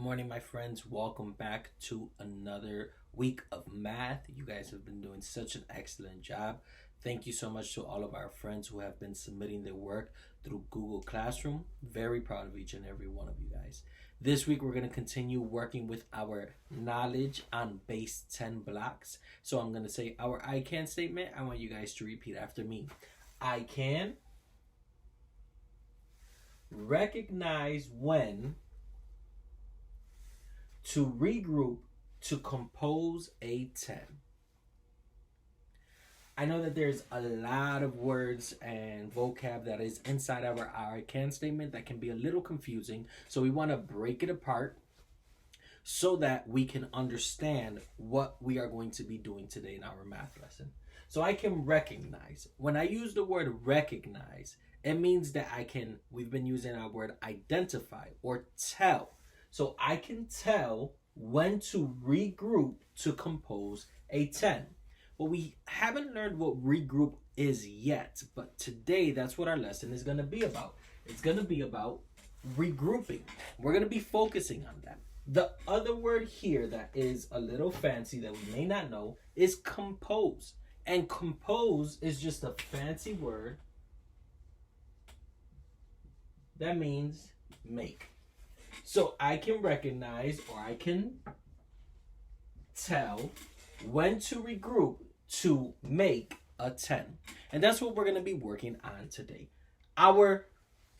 morning, my friends. Welcome back to another week of math. You guys have been doing such an excellent job. Thank you so much to all of our friends who have been submitting their work through Google Classroom. Very proud of each and every one of you guys. This week, we're going to continue working with our knowledge on base 10 blocks. So I'm going to say our I can statement. I want you guys to repeat after me. I can recognize when to regroup to compose a 10. I know that there's a lot of words and vocab that is inside our I can statement that can be a little confusing. So we want to break it apart so that we can understand what we are going to be doing today in our math lesson. So I can recognize. When I use the word recognize, it means that we've been using our word identify or tell. So I can tell when to regroup to compose a 10. Well, we haven't learned what regroup is yet, but today that's what our lesson is going to be about. It's going to be about regrouping. We're going to be focusing on that. The other word here that is a little fancy that we may not know is compose. And compose is just a fancy word that means make. So I can recognize or I can tell when to regroup to make a 10. And that's what we're going to be working on today. Our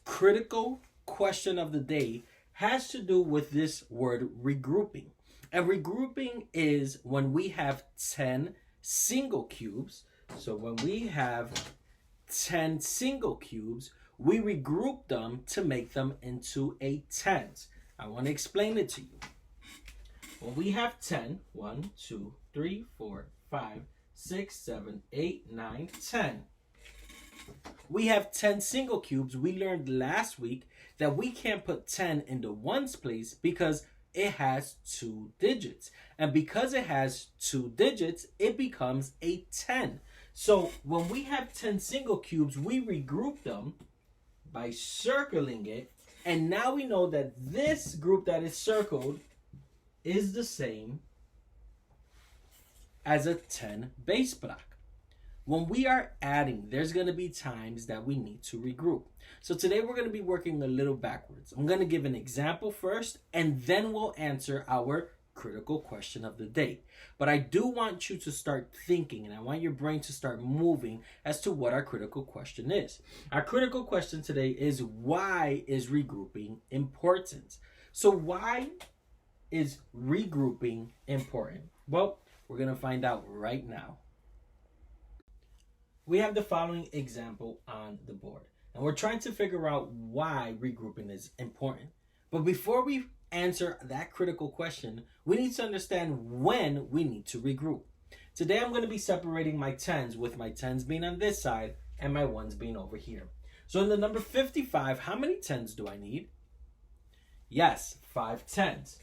critical question of the day has to do with this word regrouping. And regrouping is when we have 10 single cubes. So when we have 10 single cubes, we regroup them to make them into a 10s. I want to explain it to you. When we have 10, 1, 2, 3, 4, 5, 6, 7, 8, 9, 10. We have 10 single cubes. We learned last week that we can't put 10 in the ones place because it has 2 digits. And because it has 2 digits, it becomes a 10. So when we have 10 single cubes, we regroup them by circling it. And now we know that this group that is circled is the same as a 10 base block. When we are adding, there's going to be times that we need to regroup. So today we're going to be working a little backwards. I'm going to give an example first, and then we'll answer our critical question of the day. But I do want you to start thinking, and I want your brain to start moving as to what our critical question is. Our critical question today is, why is regrouping important? So why is regrouping important? Well, we're going to find out right now. We have the following example on the board, and we're trying to figure out why regrouping is important. But before we answer that critical question, we need to understand when we need to regroup. Today I'm going to be separating my 10s, with my 10s being on this side and my 1s being over here. So in the number 55, how many 10s do I need? Yes, 5 10s.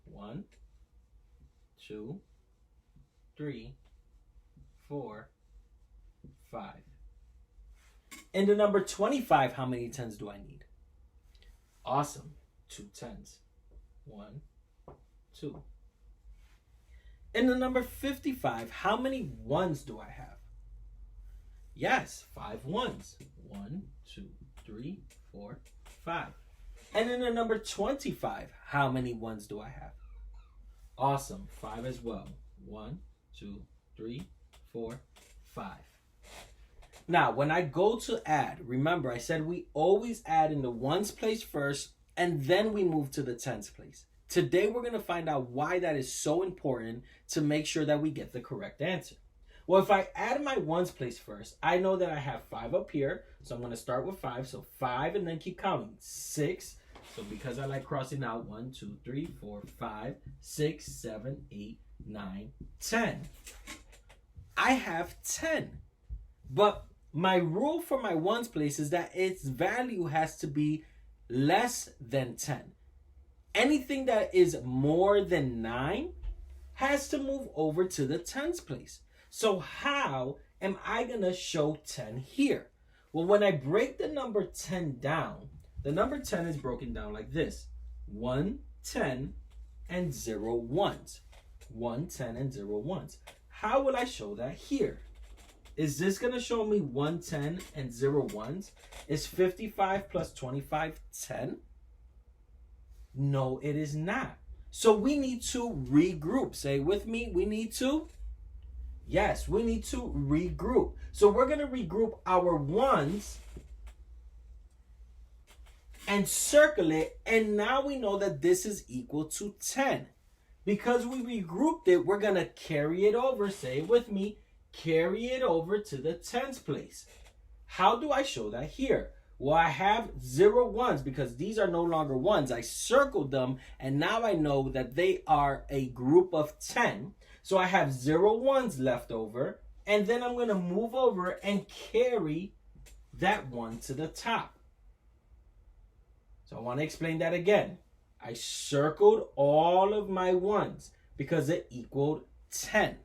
1, 2, 3, 4, 5. In the number 25, how many 10s do I need? Awesome. 2 10s. 1, 2. In the number 55, how many 1s do I have? Yes, 5 1s. 1, 2, 3, 4, 5. And in the number 25, how many 1s do I have? Awesome, 5 as well. 1, 2, 3, 4, 5. Now, when I go to add, remember I said we always add in the ones place first, and then we move to the tens place. Today, we're going to find out why that is so important to make sure that we get the correct answer. Well, if I add my ones place first, I know that I have 5 up here. So I'm going to start with 5. So 5 and then keep counting. 6. So because I like crossing out, 1, 2, 3, 4, 5, 6, 7, 8, 9, 10. I have 10. But my rule for my ones place is that its value has to be less than 10. Anything that is more than 9 has to move over to the tens place. So how am I going to show 10 here? Well, when I break the number 10 down, the number 10 is broken down like this. 1, 10, and 0 ones. 1, 10, and 0 ones. How will I show that here? Is this going to show me 1, 10, and 0 ones? Is 55 plus 25 10? No, it is not. So we need to regroup. Say with me, we need to? Yes, we need to regroup. So we're going to regroup our ones and circle it. And now we know that this is equal to 10. Because we regrouped it, we're going to carry it over. Say it with me. Carry it over to the tens place. How do I show that here? Well, I have 0 ones because these are no longer ones. I circled them, and now I know that they are a group of 10. So I have 0 ones left over, and then I'm going to move over and carry that one to the top. So I want to explain that again. I circled all of my ones because it equaled 10.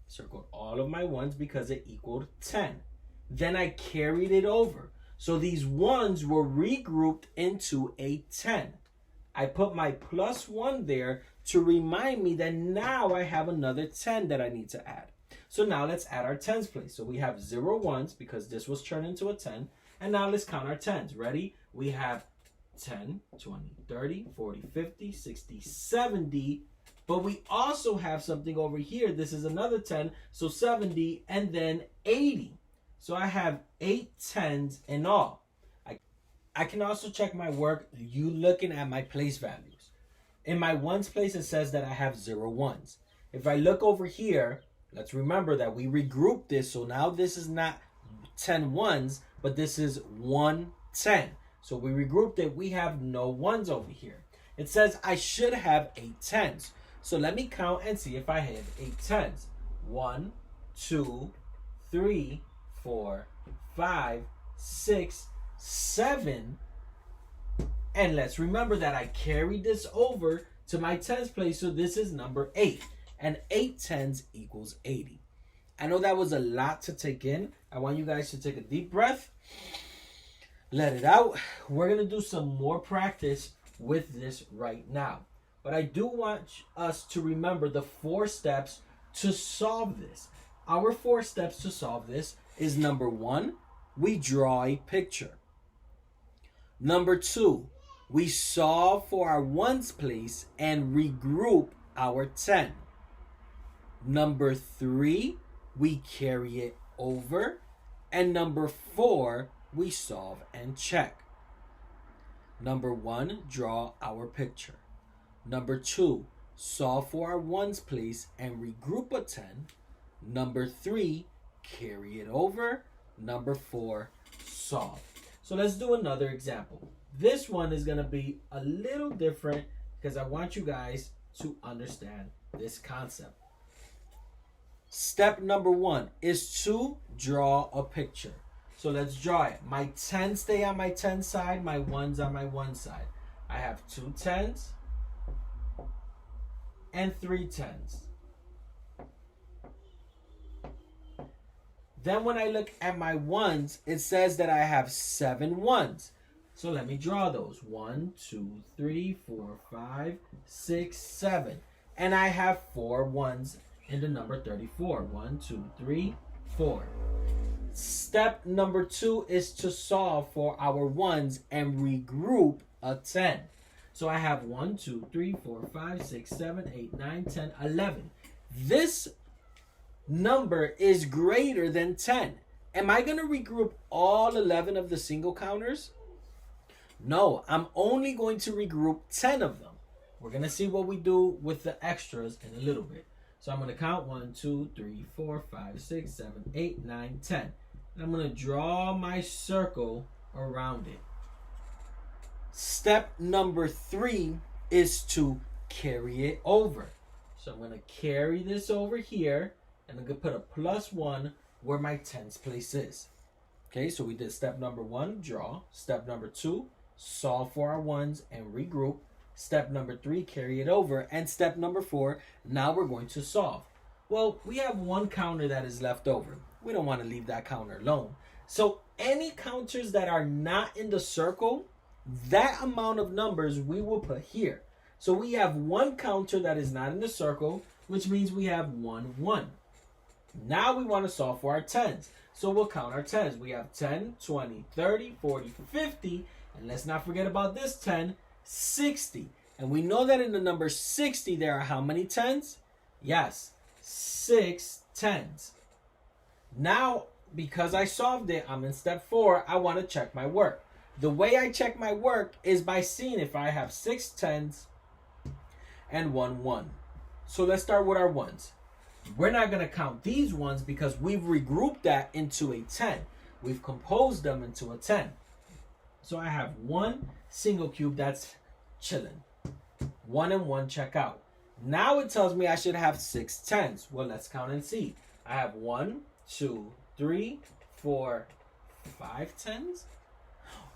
Circled all of my ones because it equaled 10. Then I carried it over. So these ones were regrouped into a 10. I put my plus 1 there to remind me that now I have another 10 that I need to add. So now let's add our tens place. So we have 0 ones because this was turned into a 10. And now let's count our tens. Ready? We have 10, 20, 30, 40, 50, 60, 70. But we also have something over here. This is another 10. So 70 and then 80. So I have 8 tens in all. I can also check my work you looking at my place values. In my ones place, it says that I have 0 ones. If I look over here, let's remember that we regrouped this. So now this is not 10 ones, but this is 1 10. So we regrouped it. We have no ones over here. It says I should have 8 tens. So let me count and see if I have 8 tens. 1, 2, 3, 4, 5, 6, 7. And let's remember that I carried this over to my tens place. So this is number 8. And 8 tens equals 80. I know that was a lot to take in. I want you guys to take a deep breath. Let it out. We're going to do some more practice with this right now. But I do want us to remember the 4 steps to solve this. Our 4 steps to solve this is number 1, we draw a picture. Number 2, we solve for our ones place and regroup our 10. Number 3, we carry it over. And number 4, we solve and check. Number 1, draw our picture. Number 2, solve for our ones place and regroup a 10. Number 3, carry it over. Number 4, solve. So let's do another example. This one is going to be a little different because I want you guys to understand this concept. Step number 1 is to draw a picture. So let's draw it. My 10 stay on my 10 side, my 1s on my 1 side. I have 2 10s and 3 10s. Then when I look at my 1s, it says that I have 7 1s. So let me draw those. 1, 2, 3, 4, 5, 6, 7. And I have 4 1s in the number 34. 1, 2, 3, 4. Step number 2 is to solve for our 1s and regroup a 10. So I have 1, 2, 3, 4, 5, 6, 7, 8, 9, 10, 11. This number is greater than 10. Am I going to regroup all 11 of the single counters? No, I'm only going to regroup 10 of them. We're going to see what we do with the extras in a little bit. So I'm going to count 1, 2, 3, 4, 5, 6, 7, 8, 9, 10. And I'm going to draw my circle around it. Step number 3 is to carry it over. So I'm going to carry this over here. And I'm going to put a +1 where my tens place is. Okay, so we did step number 1, draw. Step number 2, solve for our 1s and regroup. Step number 3, carry it over. And step number 4, now we're going to solve. Well, we have one counter that is left over. We don't want to leave that counter alone. So any counters that are not in the circle, that amount of numbers we will put here. So we have one counter that is not in the circle, which means we have 1, 1. Now we want to solve for our tens. So we'll count our tens. We have 10, 20, 30, 40, 50. And let's not forget about this 10, 60. And we know that in the number 60, there are how many tens? Yes, 6 tens. Now, because I solved it, I'm in step 4. I want to check my work. The way I check my work is by seeing if I have 6 tens and 1, 1. So let's start with our ones. We're not going to count these ones because we've regrouped that into a 10. We've composed them into a 10. So I have 1 single cube that's chilling. 1 and 1 check out. Now it tells me I should have 6 tens. Well, let's count and see. I have 1, 2, 3, 4, 5 tens.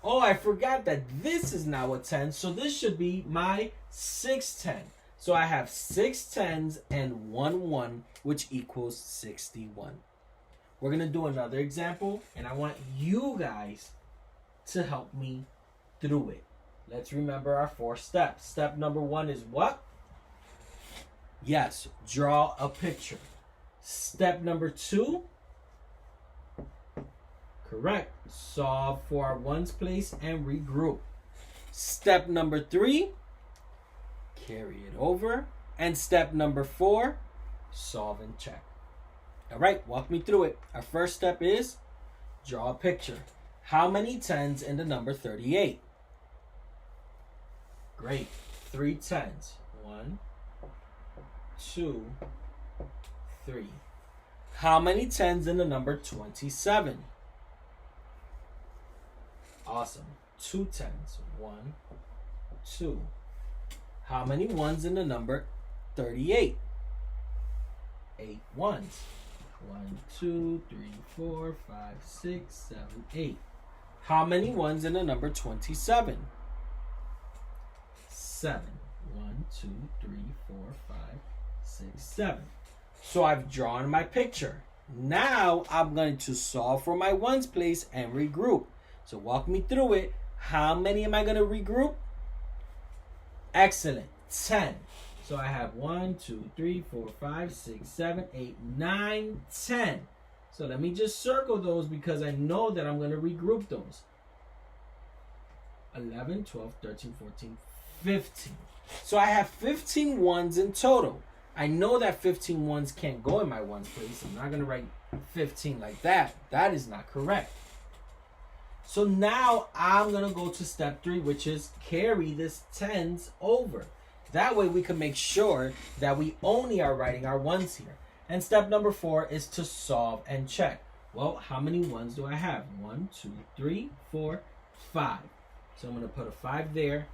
Oh, I forgot that this is now a 10. So this should be my 6 10. So I have 6 tens and 1 1, which equals 61. We're going to do another example, and I want you guys to help me through it. Let's remember our 4 steps. Step number 1 is what? Yes, draw a picture. Step number 2, correct, solve for our ones place and regroup. Step number 3, carry it over. And step number 4, solve and check. All right, walk me through it. Our first step is draw a picture. How many tens in the number 38? Great. 3 tens. 1, 2, 3. How many tens in the number 27? Awesome. 2 tens. 1, 2. How many ones in the number 38? 8 ones. 1, 2, 3, 4, 5, 6, 7, 8. How many ones in the number 27? 7. 1, 2, 3, 4, 5, 6, 7. So I've drawn my picture. Now I'm going to solve for my ones place and regroup. So walk me through it. How many am I going to regroup? Excellent. 10. So I have 1, 2, 3, 4, 5, 6, 7, 8, 9, 10. So let me just circle those because I know that I'm going to regroup those. 11, 12, 13, 14, 15. So I have 15 ones in total. I know that 15 ones can't go in my ones place. I'm not going to write 15 like that. That is not correct. So now I'm going to go to step 3, which is carry this tens over. That way we can make sure that we only are writing our ones here. And step number 4 is to solve and check. Well, how many ones do I have? 1, 2, 3, 4, 5. So I'm going to put a 5 there.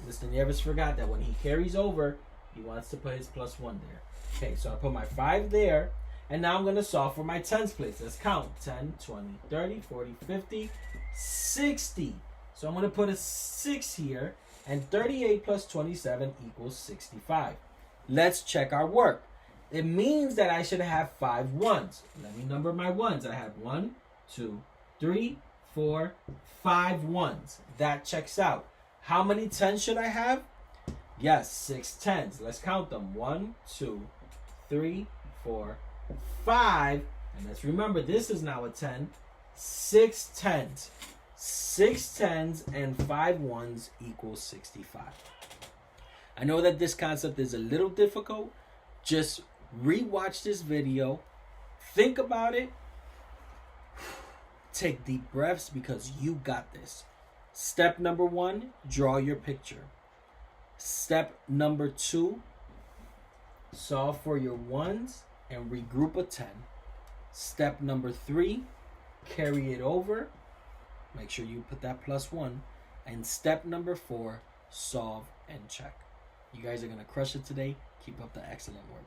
Mr. Nieves forgot that when he carries over, he wants to put his +1 there. Okay, so I put my 5 there. And now I'm going to solve for my tens place. Let's count. 10, 20, 30, 40, 50, 60. So I'm going to put a 6 here. And 38 plus 27 equals 65. Let's check our work. It means that I should have 5 ones. Let me number my ones. I have 1, 2, 3, 4, 5 ones. That checks out. How many tens should I have? Yes, 6 tens. Let's count them. 1, 2, 3, 4, 5. And let's remember, this is now a 10. 6 tens. 6 tens and 5 ones equals 65. I know that this concept is a little difficult. Just rewatch this video. Think about it. Take deep breaths because you got this. Step number 1, draw your picture. Step number 2, solve for your ones and regroup a 10. Step number 3, carry it over. Make sure you put that +1. And step number 4, solve and check. You guys are going to crush it today. Keep up the excellent work.